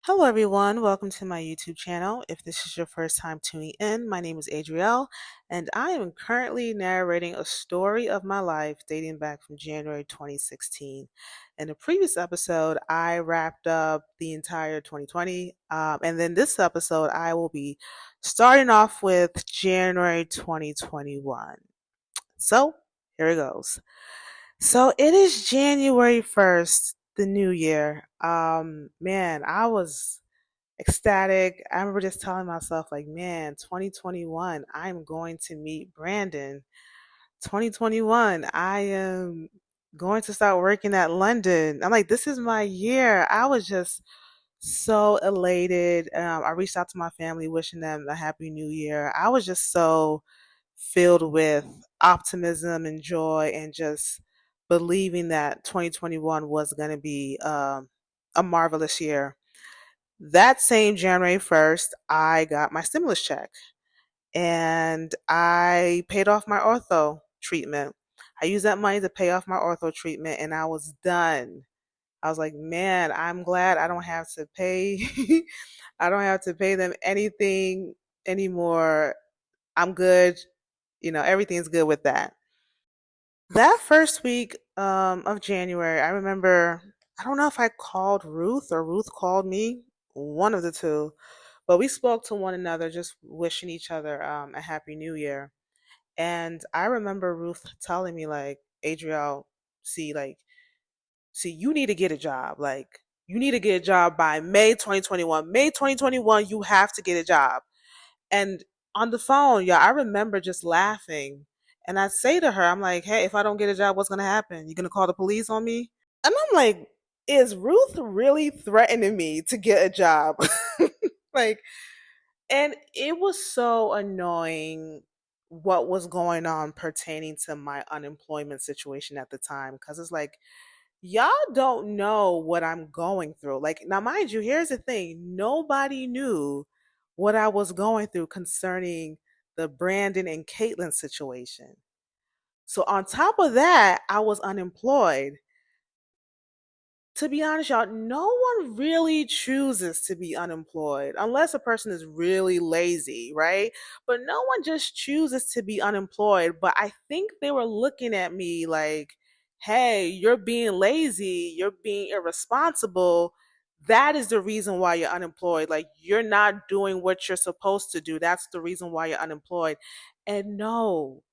Hello, everyone. Welcome to my YouTube channel. If this is your first time tuning in, my name is Adrielle, and I am currently narrating a story of my life dating back from January 2016. In the previous episode, I wrapped up the entire 2020, and then this episode, I will be starting off with January 2021. So, here it goes. So, it is January 1st, the new year. Man, I was ecstatic. I remember just telling myself, like, man, 2021, I'm going to meet Brandon. 2021, I am going to start working at London. I'm like, this is my year. I was just so elated. I reached out to my family, wishing them a happy new year. I was just so filled with optimism and joy and just believing that 2021 was going to be a marvelous year. That same January 1st, I got my stimulus check and I paid off my ortho treatment. I used that money to pay off my ortho treatment and I was done. I was like, man, I'm glad I don't have to pay I don't have to pay them anything anymore. I'm good. Everything's good with that. That first week of January, I remember, I don't know if I called Ruth or Ruth called me, one of the two, but we spoke to one another, just wishing each other a happy new year. And I remember Ruth telling me, like, Adriel, see, like, see, you need to get a job. Like, you need to get a job by May 2021. May 2021, you have to get a job. And on the phone, yeah, I remember just laughing. And I say to her, I'm like, hey, if I don't get a job, what's going to happen? You going to call the police on me? And I'm like, is Ruth really threatening me to get a job? Like, and it was so annoying what was going on pertaining to my unemployment situation at the time. Cause it's like, y'all don't know what I'm going through. Like, now, mind you, here's the thing, nobody knew what I was going through concerning the Brandon and Caitlin situation. So, on top of that, I was unemployed. To be honest, y'all, no one really chooses to be unemployed unless a person is really lazy, right? But no one just chooses to be unemployed. But I think they were looking at me like, hey, you're being lazy, you're being irresponsible. That is the reason why you're unemployed. Like, you're not doing what you're supposed to do. That's the reason why you're unemployed. And no,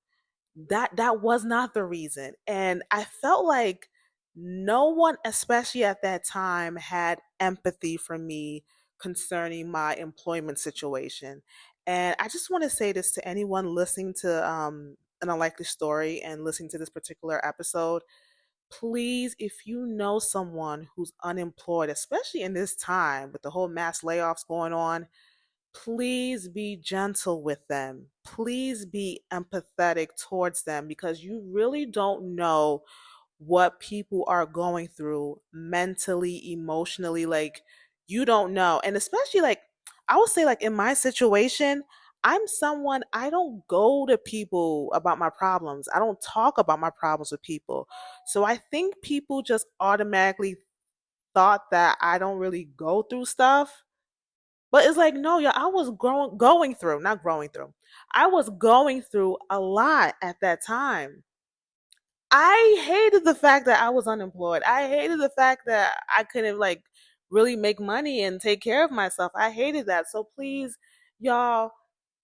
that was not the reason. And I felt like no one, especially at that time, had empathy for me concerning my employment situation. And I just want to say this to anyone listening to an unlikely story and listening to this particular episode. Please, if you know someone who's unemployed, especially in this time with the whole mass layoffs going on, please be gentle with them. Please be empathetic towards them because you really don't know what people are going through mentally, emotionally. Like, you don't know. And especially, like, I would say, like, in my situation, I'm someone, I don't go to people about my problems. I don't talk about my problems with people. So I think people just automatically thought that I don't really go through stuff, but it's like, no, yeah, I was going through, not growing through. I was going through a lot at that time. I hated the fact that I was unemployed. I hated the fact that I couldn't, like, really make money and take care of myself. I hated that. So please, y'all,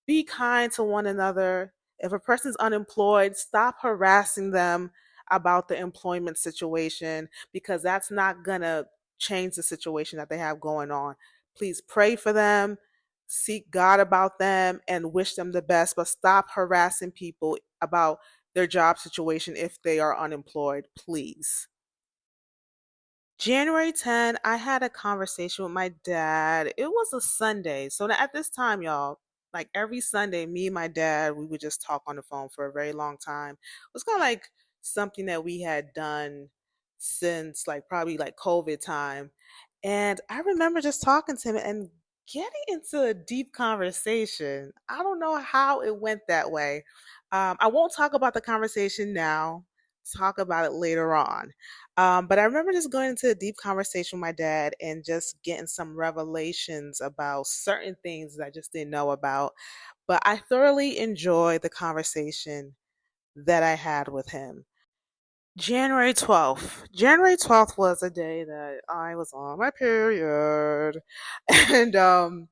be kind to one another. If a person's unemployed, stop harassing them about the employment situation because that's not going to change the situation that they have going on. Please pray for them, seek God about them, and wish them the best, but stop harassing people about their job situation if they are unemployed, please. January 10, I had a conversation with my dad. It was a Sunday. So at this time, y'all, like every Sunday, me and my dad, we would just talk on the phone for a very long time. It was kind of like something that we had done since like probably like COVID time. And I remember just talking to him and getting into a deep conversation. I don't know how it went that way. I won't talk about the conversation now talk about it later on. But I remember just going into a deep conversation with my dad and just getting some revelations about certain things that I just didn't know about. But I thoroughly enjoyed the conversation that I had with him. January 12th. January 12th was a day that I was on my period. And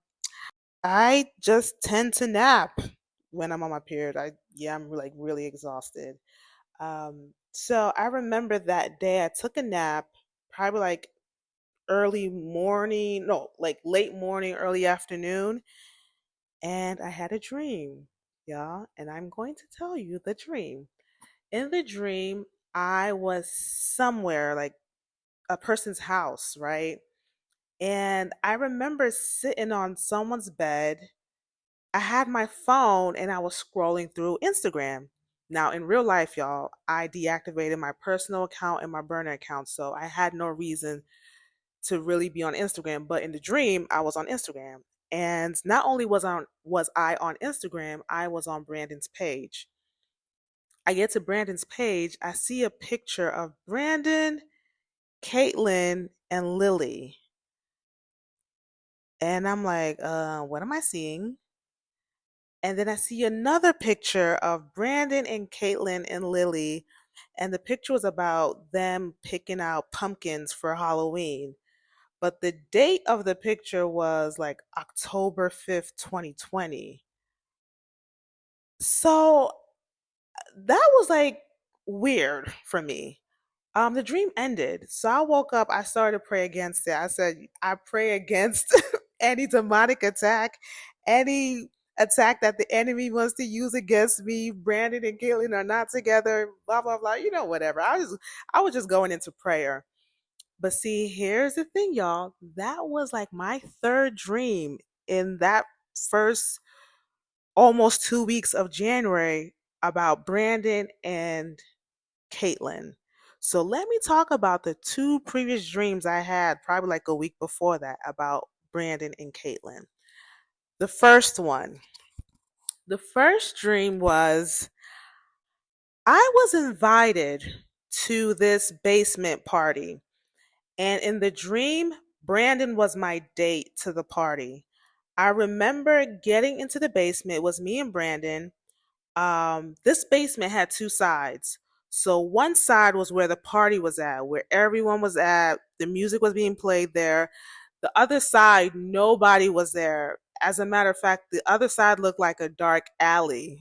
I just tend to nap when I'm on my period. I'm like really exhausted. So I remember that day I took a nap, probably like early morning, no, like late morning, early afternoon, and I had a dream, y'all, and I'm going to tell you the dream. In the dream, I was somewhere like a person's house, right? And I remember sitting on someone's bed. I had my phone and I was scrolling through Instagram. Now, in real life, y'all, I deactivated my personal account and my burner account, so I had no reason to really be on Instagram. But in the dream, I was on Instagram, and not only was I on Instagram, I was on Brandon's page. I get to Brandon's page, I see a picture of Brandon, Caitlin, and Lily, and I'm like, what am I seeing? And then I see another picture of Brandon and Caitlin and Lily. And the picture was about them picking out pumpkins for Halloween. But the date of the picture was like October 5th, 2020. So that was like weird for me. The dream ended. So I woke up, I started to pray against it. I said, I pray against any demonic attack, any attack that the enemy wants to use against me. Brandon and Caitlin are not together, blah, blah, blah, whatever. I was just going into prayer. But see, here's the thing, y'all. That was like my third dream in that first almost 2 weeks of January about Brandon and Caitlin. So let me talk about the two previous dreams I had probably like a week before that about Brandon and Caitlin. The first one, the first dream was I was invited to this basement party. And in the dream, Brandon was my date to the party. I remember getting into the basement, it was me and Brandon. This basement had two sides. So one side was where the party was at, where everyone was at, the music was being played there. The other side, nobody was there. As a matter of fact, the other side looked like a dark alley.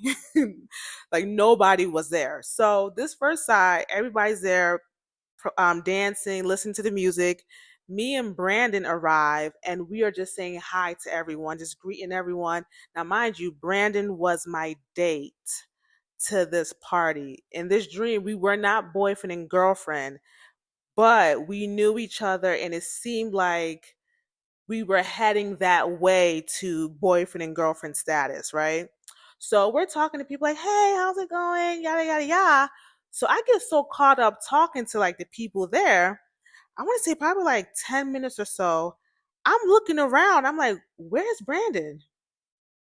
Like nobody was there. So this first side, everybody's there, dancing, listening to the music. Me and Brandon arrive, and we are just saying hi to everyone, just greeting everyone. Now, mind you, Brandon was my date to this party. In this dream, we were not boyfriend and girlfriend, but we knew each other, and it seemed like we were heading that way to boyfriend and girlfriend status, right? So we're talking to people like, hey, how's it going? Yada, yada, yada. So I get so caught up talking to like the people there. I want to say probably like 10 minutes or so. I'm looking around. I'm like, where's Brandon?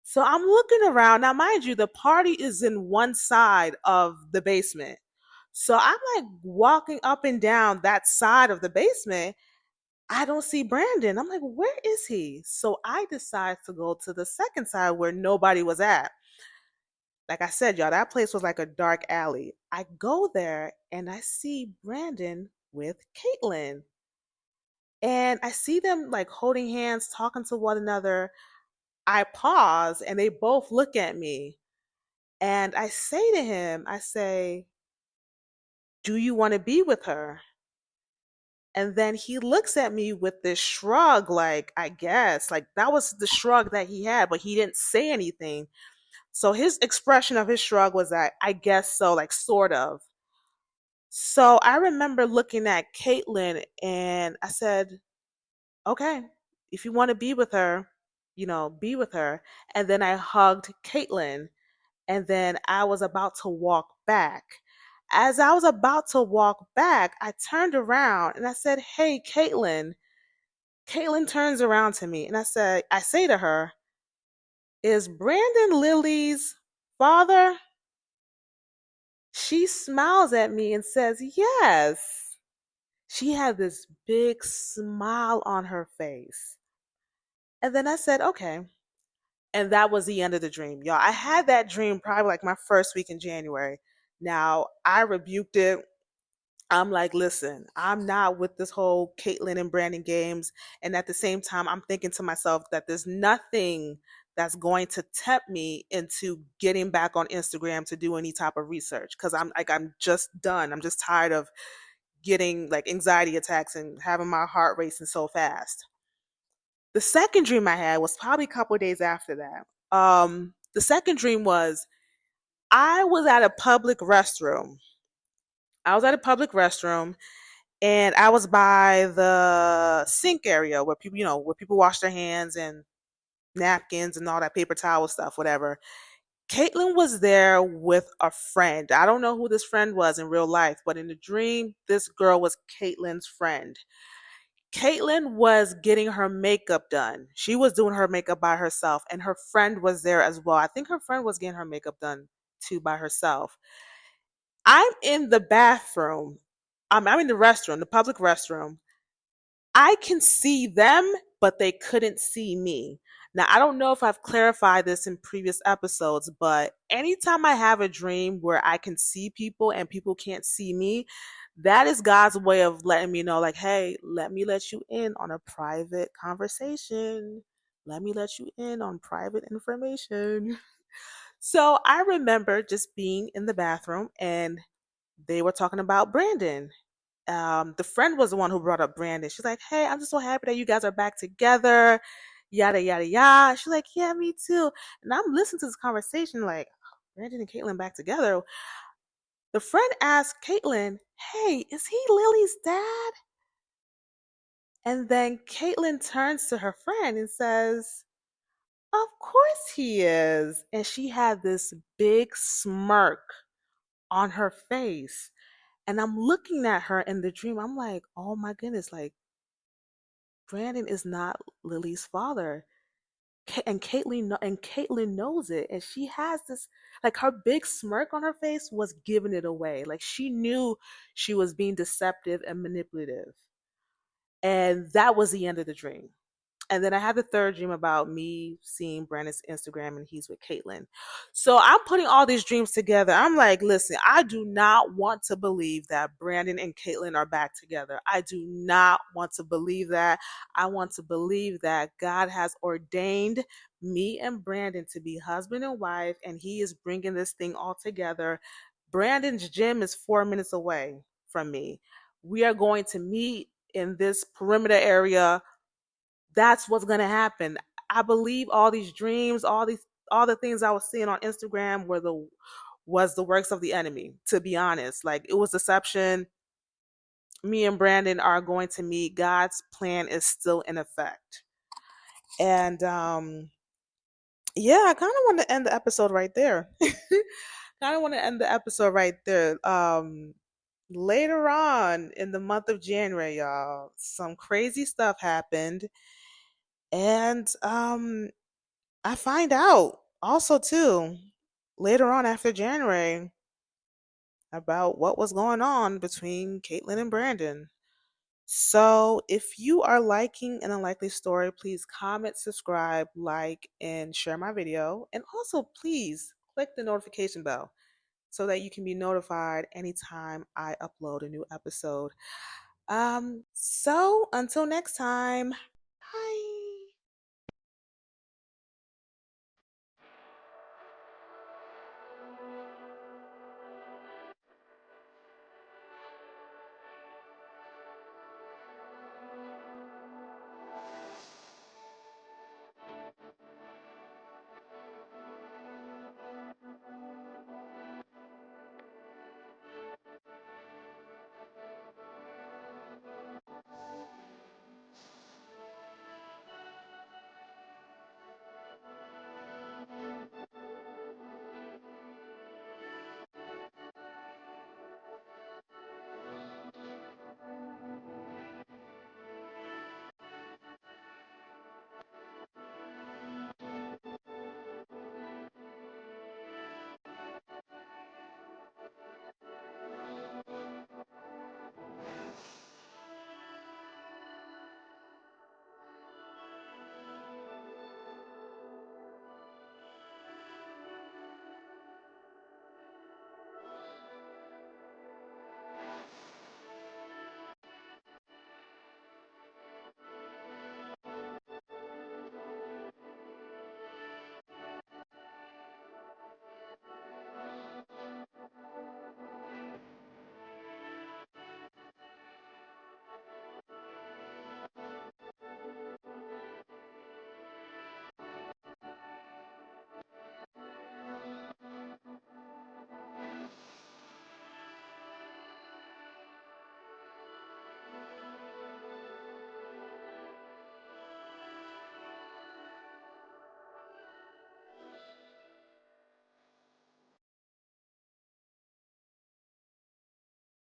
So I'm looking around. Now, mind you, the party is in one side of the basement. So I'm like walking up and down that side of the basement. I don't see Brandon. I'm like, where is he? So I decide to go to the second side where nobody was at. Like I said, y'all, that place was like a dark alley. I go there and I see Brandon with Caitlin. And I see them like holding hands, talking to one another. I pause and they both look at me. And I say to him, I say, do you want to be with her? And then he looks at me with this shrug, like, I guess, like that was the shrug that he had, but he didn't say anything. So his expression of his shrug was that, I guess so, like, sort of. So I remember looking at Caitlin and I said, okay, if you want to be with her, be with her. And then I hugged Caitlin and then I was about to walk back. As I was about to walk back, I turned around and I said, hey, Caitlin. Caitlin turns around to me and I say to her, is Brandon Lily's father? She smiles at me and says, yes. She had this big smile on her face. And then I said, okay. And that was the end of the dream. Y'all, I had that dream probably like my first week in January. Now, I rebuked it. I'm like, listen, I'm not with this whole Caitlyn and Brandon games. And at the same time, I'm thinking to myself that there's nothing that's going to tempt me into getting back on Instagram to do any type of research. Cause I'm just done. I'm just tired of getting like anxiety attacks and having my heart racing so fast. The second dream I had was probably a couple of days after that. The second dream was I was at a public restroom. I was at a public restroom and I was by the sink area where people, where people wash their hands and napkins and all that paper towel stuff, whatever. Caitlin was there with a friend. I don't know who this friend was in real life, but in the dream, this girl was Caitlin's friend. Caitlin was getting her makeup done. She was doing her makeup by herself, and her friend was there as well. I think her friend was getting her makeup done too by herself. I'm in the bathroom. I'm in the restroom, the public restroom. I can see them, but they couldn't see me. Now, I don't know if I've clarified this in previous episodes, but anytime I have a dream where I can see people and people can't see me, that is God's way of letting me know, like, hey, let me let you in on a private conversation. Let me let you in on private information. So I remember just being in the bathroom and they were talking about Brandon. The friend was the one who brought up Brandon. She's like, "Hey, I'm just so happy that you guys are back together." Yada yada yada. She's like, "Yeah, me too." And I'm listening to this conversation, like, Brandon and Caitlin back together. The friend asked Caitlin, "Hey, is he Lily's dad?" And then Caitlin turns to her friend and says, "Of course he is." And she had this big smirk on her face. And I'm looking at her in the dream. I'm like, oh my goodness, like Brandon is not Lily's father. And Caitlin knows it. And she has this like her big smirk on her face was giving it away. Like she knew she was being deceptive and manipulative. And that was the end of the dream. And then I had the third dream about me seeing Brandon's Instagram and he's with Caitlin. So I'm putting all these dreams together. I'm like, listen, I do not want to believe that Brandon and Caitlin are back together. I do not want to believe that. I want to believe that God has ordained me and Brandon to be husband and wife, and he is bringing this thing all together. Brandon's gym is 4 minutes away from me. We are going to meet in this perimeter area. That's what's gonna happen. I believe all these dreams, all the things I was seeing on Instagram was the works of the enemy, to be honest. Like it was deception. Me and Brandon are going to meet. God's plan is still in effect. And yeah, I kind of want to end the episode right there. Kind of want to end the episode right there. Later on in the month of January, y'all, some crazy stuff happened. And I find out also too later on after January about what was going on between Caitlin and Brandon. So if you are liking an unlikely story, please comment, subscribe, like, and share my video. And also please click the notification bell so that you can be notified anytime I upload a new episode. So until next time.